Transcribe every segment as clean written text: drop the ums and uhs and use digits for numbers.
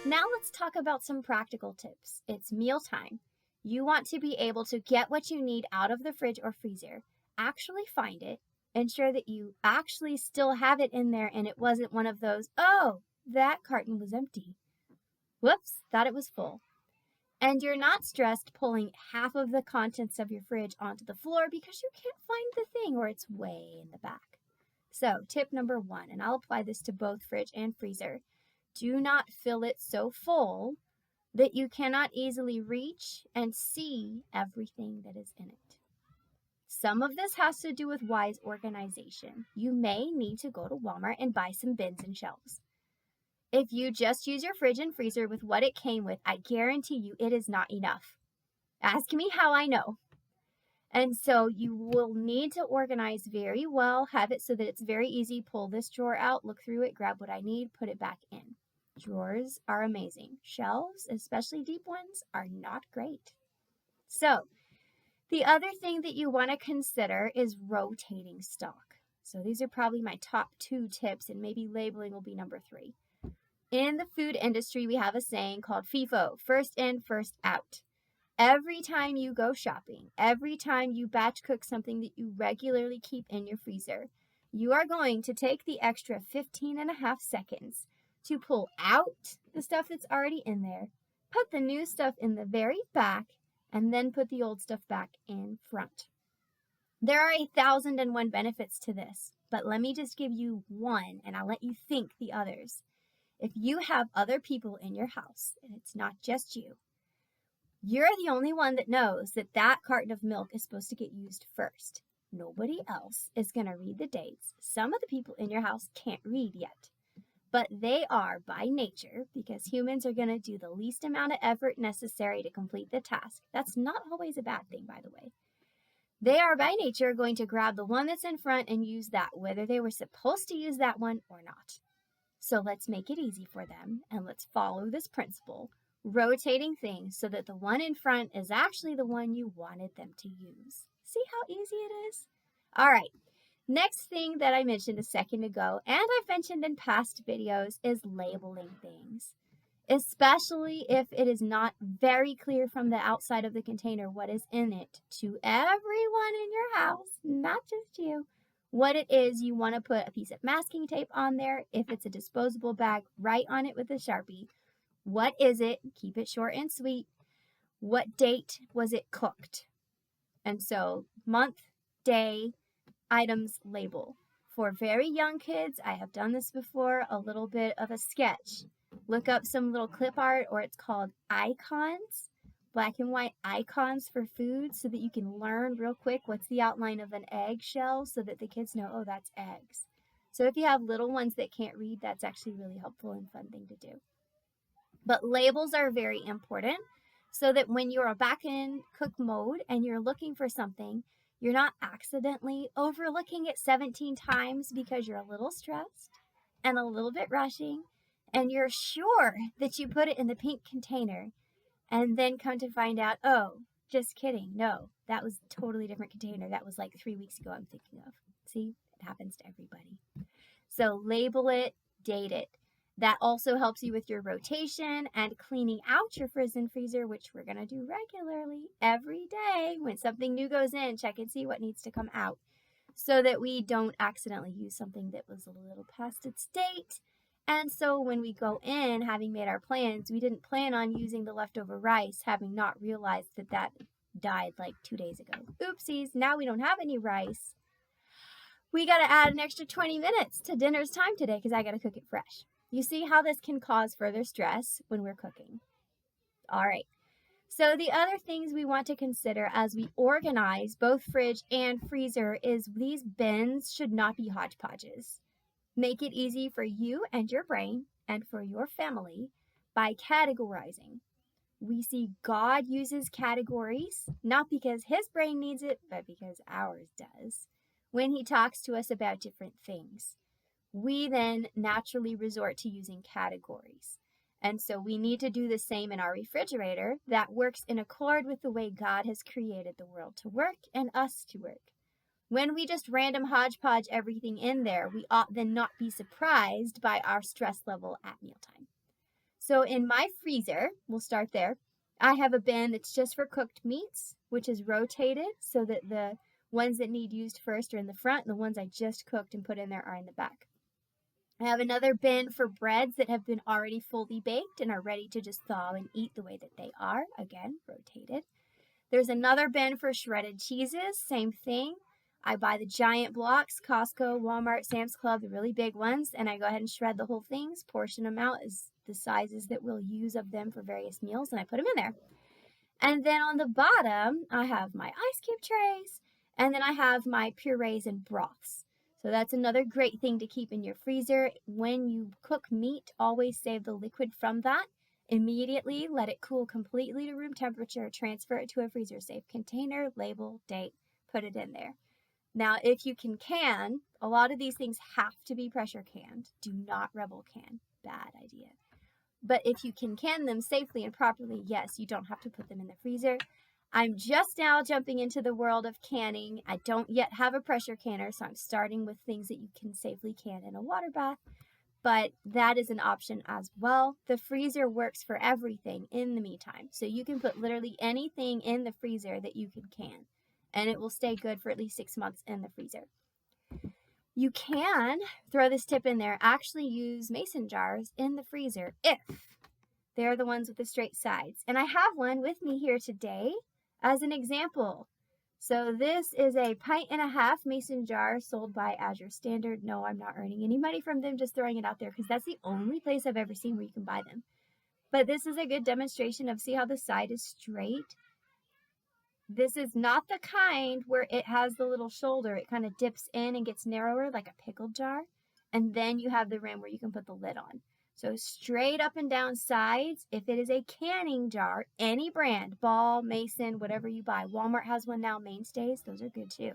Now let's talk about some practical tips. It's mealtime. You want to be able to get what you need out of the fridge or freezer, actually find it, ensure that you actually still have it in there and it wasn't one of those, oh, that carton was empty. Whoops, thought it was full. And you're not stressed pulling half of the contents of your fridge onto the floor because you can't find the thing or it's way in the back. So, tip number 1, and I'll apply this to both fridge and freezer. Do not fill it so full that you cannot easily reach and see everything that is in it. Some of this has to do with wise organization. You may need to go to Walmart and buy some bins and shelves. If you just use your fridge and freezer with what it came with, I guarantee you it is not enough. Ask me how I know. And so you will need to organize very well, have it so that it's very easy. Pull this drawer out, look through it, grab what I need, put it back in. Drawers are amazing. Shelves, especially deep ones, are not great. So the other thing that you want to consider is rotating stock. So these are probably my top 2 tips, and maybe labeling will be number 3. In the food industry, we have a saying called FIFO, first in, first out. Every time you go shopping, every time you batch cook something that you regularly keep in your freezer, you are going to take the extra 15.5 seconds to pull out the stuff that's already in there, put the new stuff in the very back, and then put the old stuff back in front. There are 1,001 benefits to this, but let me just give you one, and I'll let you think the others. If you have other people in your house, and it's not just you, you're the only one that knows that that carton of milk is supposed to get used first. Nobody else is going to read the dates. Some of the people in your house can't read yet, but they are by nature, because humans are going to do the least amount of effort necessary to complete the task. That's not always a bad thing, by the way. They are by nature going to grab the one that's in front and use that, whether they were supposed to use that one or not. So let's make it easy for them, and let's follow this principle, rotating things so that the one in front is actually the one you wanted them to use. See how easy it is? All right, next thing that I mentioned a second ago, and I've mentioned in past videos, is labeling things, especially if it is not very clear from the outside of the container what is in it to everyone in your house, not just you. What it is, you want to put a piece of masking tape on there. If it's a disposable bag, write on it with a Sharpie. What is it? Keep it short and sweet. What date was it cooked? And so month, day, items, label. For very young kids, I have done this before, a little bit of a sketch. Look up some little clip art, or it's called icons, black and white icons for food, so that you can learn real quick what's the outline of an eggshell so that the kids know, oh, that's eggs. So if you have little ones that can't read, that's actually really helpful and fun thing to do. But labels are very important so that when you're back in cook mode and you're looking for something, you're not accidentally overlooking it 17 times because you're a little stressed and a little bit rushing, and you're sure that you put it in the pink container and then come to find out, oh, just kidding. No, that was a totally different container. That was like 3 weeks ago I'm thinking of. See, it happens to everybody. So label it, date it. That also helps you with your rotation and cleaning out your fridge and freezer, which we're going to do regularly every day. When something new goes in, check and see what needs to come out so that we don't accidentally use something that was a little past its date. And so when we go in, having made our plans, we didn't plan on using the leftover rice, having not realized that that died like 2 days ago. Oopsies, now we don't have any rice. We got to add an extra 20 minutes to dinner's time today because I got to cook it fresh. You see how this can cause further stress when we're cooking. All right. So the other things we want to consider as we organize both fridge and freezer is these bins should not be hodgepodges. Make it easy for you and your brain and for your family by categorizing. We see God uses categories, not because his brain needs it, but because ours does, when he talks to us about different things. We then naturally resort to using categories. And so we need to do the same in our refrigerator that works in accord with the way God has created the world to work and us to work. When we just random hodgepodge everything in there, we ought then not be surprised by our stress level at mealtime. So in my freezer, we'll start there. I have a bin that's just for cooked meats, which is rotated so that the ones that need used first are in the front, and the ones I just cooked and put in there are in the back. I have another bin for breads that have been already fully baked and are ready to just thaw and eat the way that they are. Again, rotated. There's another bin for shredded cheeses, same thing. I buy the giant blocks, Costco, Walmart, Sam's Club, the really big ones, and I go ahead and shred the whole things, portion them out as the sizes that we'll use of them for various meals, and I put them in there. And then on the bottom, I have my ice cube trays, and then I have my purees and broths. So that's another great thing to keep in your freezer. When you cook meat, always save the liquid from that. Immediately let it cool completely to room temperature, transfer it to a freezer safe container, label, date, put it in there. Now, if you can, a lot of these things have to be pressure canned. Do not Rebel can. Bad idea. But if you can them safely and properly, yes, you don't have to put them in the freezer. I'm just now jumping into the world of canning. I don't yet have a pressure canner, so I'm starting with things that you can safely can in a water bath. But that is an option as well. The freezer works for everything in the meantime. So you can put literally anything in the freezer that you can, and it will stay good for at least 6 months in the freezer. You can throw this tip in there, actually use mason jars in the freezer if they're the ones with the straight sides. And I have one with me here today as an example. So this is a 1.5 pint mason jar sold by Azure Standard. No, I'm not earning any money from them, just throwing it out there because that's the only place I've ever seen where you can buy them. But this is a good demonstration of, see how the side is straight? This is not the kind where it has the little shoulder. It kind of dips in and gets narrower like a pickle jar. And then you have the rim where you can put the lid on. So straight up and down sides. If it is a canning jar, any brand, Ball, Mason, whatever you buy. Walmart has one now, Mainstays. Those are good too.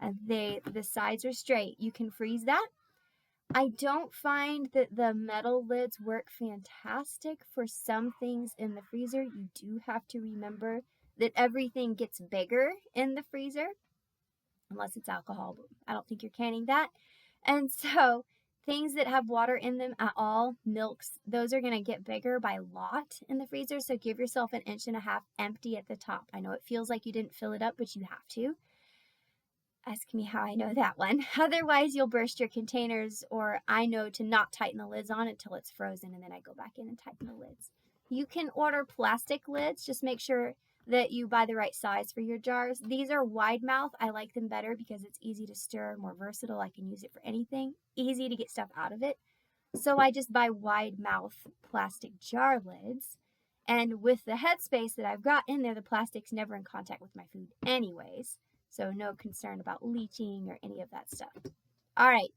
The sides are straight. You can freeze that. I don't find that the metal lids work fantastic for some things in the freezer. You do have to remember that everything gets bigger in the freezer, unless it's alcohol. But I don't think you're canning that. And so things that have water in them at all, milks, those are going to get bigger by lot in the freezer. So give yourself 1.5 inches empty at the top. I know it feels like you didn't fill it up, but you have to. Ask me how I know that one. Otherwise, you'll burst your containers, or I know to not tighten the lids on until it's frozen, and then I go back in and tighten the lids. You can order plastic lids. Just make sure that you buy the right size for your jars. These are wide mouth. I like them better because it's easy to stir, more versatile. I can use it for anything. Easy to get stuff out of it. So I just buy wide mouth plastic jar lids. And with the headspace that I've got in there, the plastic's never in contact with my food anyways. So no concern about leaching or any of that stuff. All right.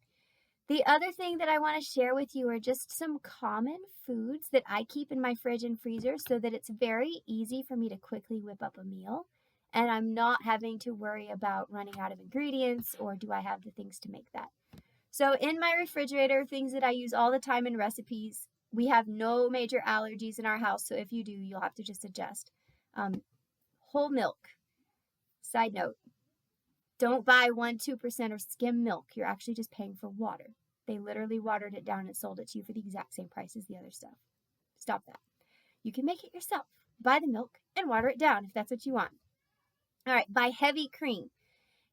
The other thing that I want to share with you are just some common foods that I keep in my fridge and freezer so that it's very easy for me to quickly whip up a meal. And I'm not having to worry about running out of ingredients or do I have the things to make that. So in my refrigerator, things that I use all the time in recipes, we have no major allergies in our house. So if you do, you'll have to just adjust. Whole milk. Side note. Don't buy 1-2% or skim milk. You're actually just paying for water. They literally watered it down and sold it to you for the exact same price as the other stuff. Stop that. You can make it yourself. Buy the milk and water it down if that's what you want. All right, buy heavy cream.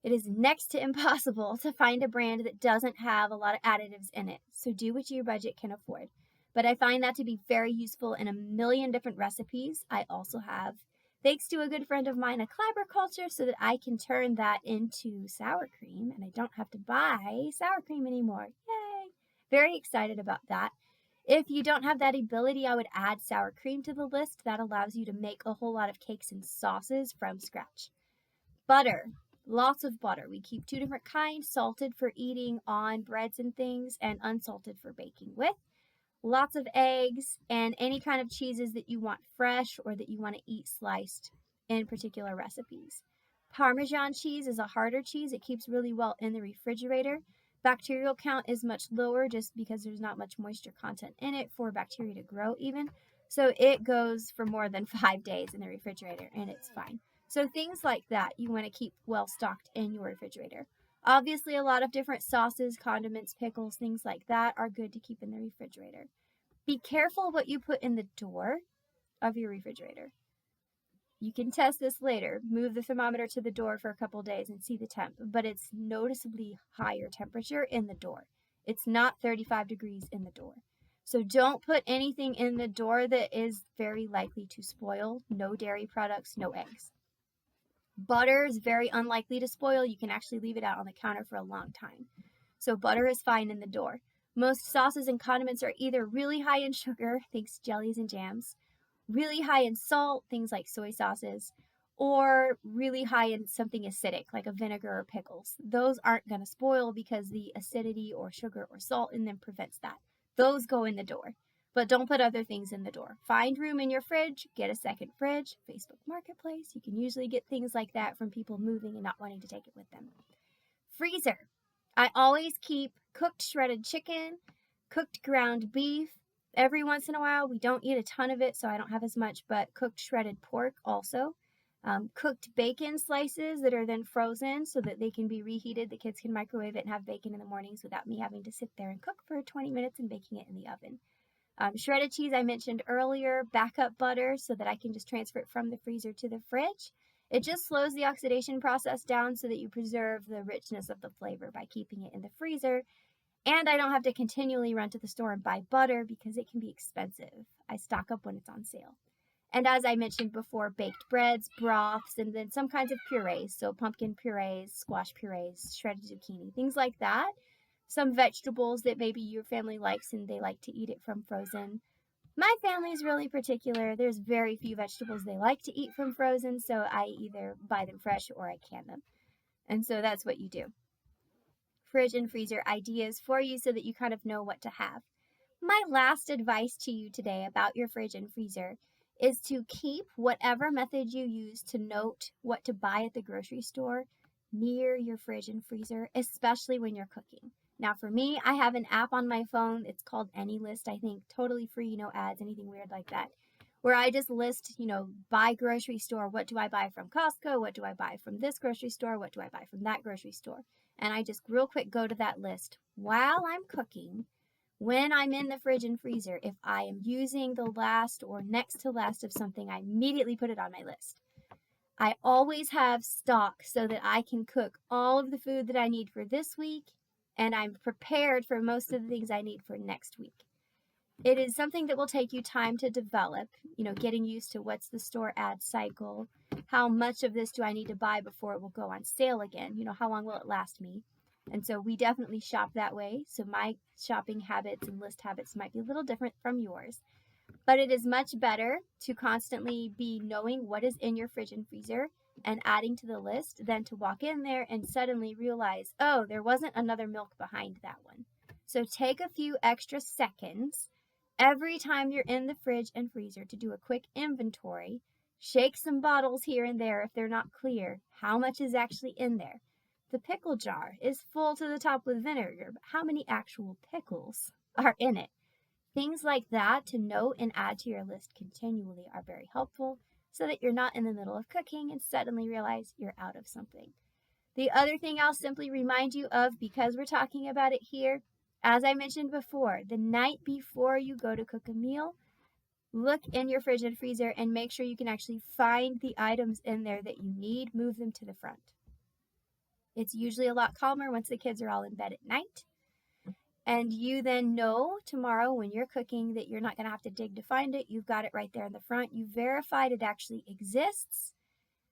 It is next to impossible to find a brand that doesn't have a lot of additives in it. So do what your budget can afford. But I find that to be very useful in a million different recipes. I also have, thanks to a good friend of mine, a clabber culture so that I can turn that into sour cream and I don't have to buy sour cream anymore. Yay! Very excited about that. If you don't have that ability, I would add sour cream to the list. That allows you to make a whole lot of cakes and sauces from scratch. Butter. Lots of butter. We keep 2 different kinds, salted for eating on breads and things and unsalted for baking with. Lots of eggs and any kind of cheeses that you want fresh or that you want to eat sliced in particular recipes. Parmesan cheese is a harder cheese. It keeps really well in the refrigerator. Bacterial count is much lower just because there's not much moisture content in it for bacteria to grow even. So it goes for more than 5 days in the refrigerator and it's fine. So things like that you want to keep well stocked in your refrigerator. Obviously, a lot of different sauces, condiments, pickles, things like that are good to keep in the refrigerator. Be careful what you put in the door of your refrigerator. You can test this later. Move the thermometer to the door for a couple days and see the temp, but it's noticeably higher temperature in the door. It's not 35 degrees in the door. So don't put anything in the door that is very likely to spoil. No dairy products, no eggs. Butter is very unlikely to spoil. You can actually leave it out on the counter for a long time. So butter is fine in the door. Most sauces and condiments are either really high in sugar, thanks to jellies and jams, really high in salt, things like soy sauces, or really high in something acidic like a vinegar or pickles. Those aren't going to spoil because the acidity or sugar or salt in them prevents that. Those go in the door. But don't put other things in the door. Find room in your fridge, get a second fridge, Facebook Marketplace. You can usually get things like that from people moving and not wanting to take it with them. Freezer. I always keep cooked shredded chicken, cooked ground beef. Every once in a while, we don't eat a ton of it, so I don't have as much, but cooked shredded pork also. Cooked bacon slices that are then frozen so that they can be reheated. The kids can microwave it and have bacon in the mornings without me having to sit there and cook for 20 minutes and baking it in the oven. Shredded cheese I mentioned earlier, backup butter so that I can just transfer it from the freezer to the fridge. It just slows the oxidation process down so that you preserve the richness of the flavor by keeping it in the freezer. And I don't have to continually run to the store and buy butter because it can be expensive. I stock up when it's on sale. And as I mentioned before, baked breads, broths, and then some kinds of purees. So pumpkin purees, squash purees, shredded zucchini, things like that. Some vegetables that maybe your family likes and they like to eat it from frozen. My family's really particular. There's very few vegetables they like to eat from frozen, so I either buy them fresh or I can them. And so that's what you do. Fridge and freezer ideas for you so that you kind of know what to have. My last advice to you today about your fridge and freezer is to keep whatever method you use to note what to buy at the grocery store near your fridge and freezer, especially when you're cooking. Now for me, I have an app on my phone. It's called AnyList, I think, totally free, no ads, anything weird like that, where I just list, by grocery store, what do I buy from Costco? What do I buy from this grocery store? What do I buy from that grocery store? And I just real quick go to that list while I'm cooking. When I'm in the fridge and freezer, if I am using the last or next to last of something, I immediately put it on my list. I always have stock so that I can cook all of the food that I need for this week, and I'm prepared for most of the things I need for next week. It is something that will take you time to develop, getting used to what's the store ad cycle, how much of this do I need to buy before it will go on sale again, how long will it last me? And so we definitely shop that way. So my shopping habits and list habits might be a little different from yours. But it is much better to constantly be knowing what is in your fridge and freezer and adding to the list than to walk in there and suddenly realize, oh, there wasn't another milk behind that one. So take a few extra seconds every time you're in the fridge and freezer to do a quick inventory. Shake some bottles here and there if they're not clear. How much is actually in there? The pickle jar is full to the top with vinegar, but how many actual pickles are in it? Things like that to note and add to your list continually are very helpful so that you're not in the middle of cooking and suddenly realize you're out of something. The other thing I'll simply remind you of, because we're talking about it here, as I mentioned before, the night before you go to cook a meal, look in your fridge and freezer and make sure you can actually find the items in there that you need, move them to the front. It's usually a lot calmer once the kids are all in bed at night. And you then know tomorrow when you're cooking that you're not going to have to dig to find it. You've got it right there in the front. You verified it actually exists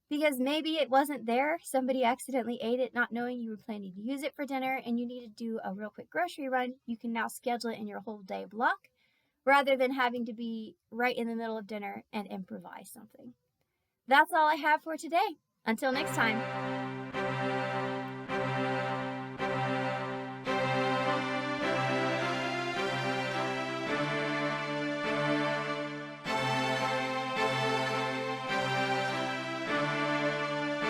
because maybe it wasn't there. Somebody accidentally ate it not knowing you were planning to use it for dinner and you need to do a real quick grocery run. You can now schedule it in your whole day block rather than having to be right in the middle of dinner and improvise something. That's all I have for today. Until next time.